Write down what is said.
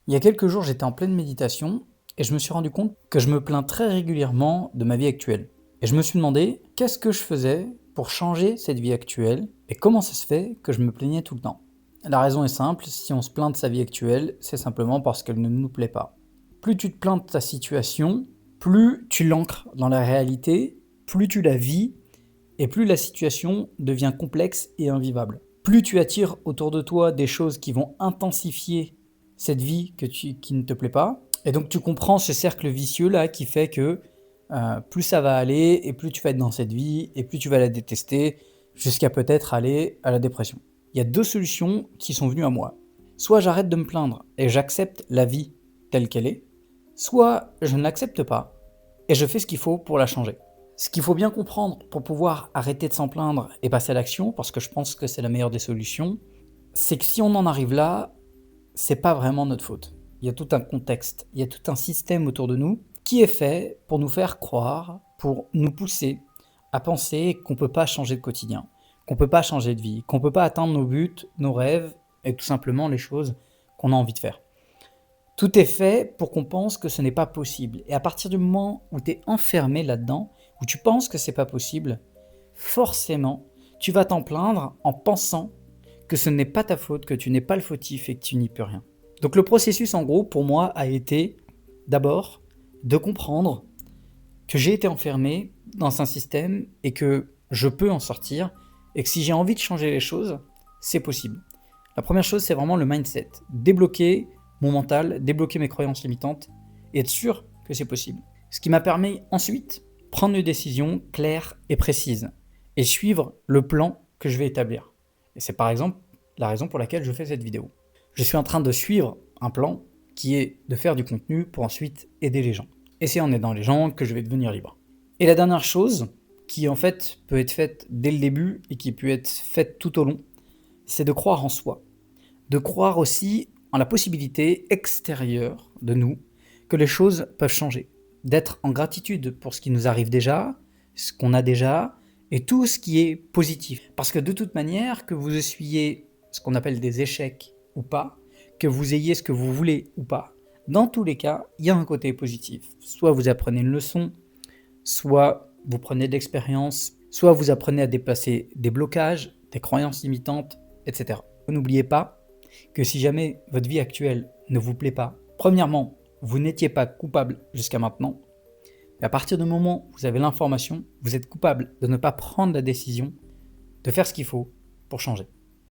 Il y a quelques jours, j'étais en pleine méditation et je me suis rendu compte que je me plains très régulièrement de ma vie actuelle. Et je me suis demandé qu'est-ce que je faisais pour changer cette vie actuelle et comment ça se fait que je me plaignais tout le temps. La raison est simple, si on se plaint de sa vie actuelle, c'est simplement parce qu'elle ne nous plaît pas. Plus tu te plains de ta situation, plus tu l'ancres dans la réalité, plus tu la vis et plus la situation devient complexe et invivable. Plus tu attires autour de toi des choses qui vont intensifier cette vie qui ne te plaît pas, et donc tu comprends ce cercle vicieux là qui fait que plus ça va aller, et plus tu vas être dans cette vie, et plus tu vas la détester, jusqu'à peut-être aller à la dépression. Il y a deux solutions qui sont venues à moi. Soit j'arrête de me plaindre et j'accepte la vie telle qu'elle est, soit je ne l'accepte pas et je fais ce qu'il faut pour la changer. Ce qu'il faut bien comprendre pour pouvoir arrêter de s'en plaindre et passer à l'action, parce que je pense que c'est la meilleure des solutions, c'est que si on en arrive là, c'est pas vraiment notre faute. Il y a tout un contexte, il y a tout un système autour de nous qui est fait pour nous faire croire, pour nous pousser à penser qu'on peut pas changer de quotidien, qu'on peut pas changer de vie, qu'on peut pas atteindre nos buts, nos rêves et tout simplement les choses qu'on a envie de faire. Tout est fait pour qu'on pense que ce n'est pas possible. Et à partir du moment où tu es enfermé là-dedans, où tu penses que c'est pas possible, forcément, tu vas t'en plaindre en pensant que ce n'est pas ta faute, que tu n'es pas le fautif et que tu n'y peux rien. Donc le processus, en gros, pour moi, a été d'abord de comprendre que j'ai été enfermé dans un système et que je peux en sortir et que si j'ai envie de changer les choses, c'est possible. La première chose, c'est vraiment le mindset. Débloquer mon mental, débloquer mes croyances limitantes et être sûr que c'est possible. Ce qui m'a permis ensuite prendre une décision claire et précise et suivre le plan que je vais établir. Et c'est par exemple la raison pour laquelle je fais cette vidéo. Je suis en train de suivre un plan qui est de faire du contenu pour ensuite aider les gens. Et c'est en aidant les gens que je vais devenir libre. Et la dernière chose, qui en fait peut être faite dès le début et qui peut être faite tout au long, c'est de croire en soi. De croire aussi en la possibilité extérieure de nous que les choses peuvent changer. D'être en gratitude pour ce qui nous arrive déjà, ce qu'on a déjà, et tout ce qui est positif. Parce que de toute manière, que vous essuyez ce qu'on appelle des échecs ou pas, que vous ayez ce que vous voulez ou pas, dans tous les cas, il y a un côté positif. Soit vous apprenez une leçon, soit vous prenez de l'expérience, soit vous apprenez à dépasser des blocages, des croyances limitantes, etc. N'oubliez pas que si jamais votre vie actuelle ne vous plaît pas, premièrement, vous n'étiez pas coupable jusqu'à maintenant. Et à partir du moment où vous avez l'information, vous êtes coupable de ne pas prendre la décision de faire ce qu'il faut pour changer.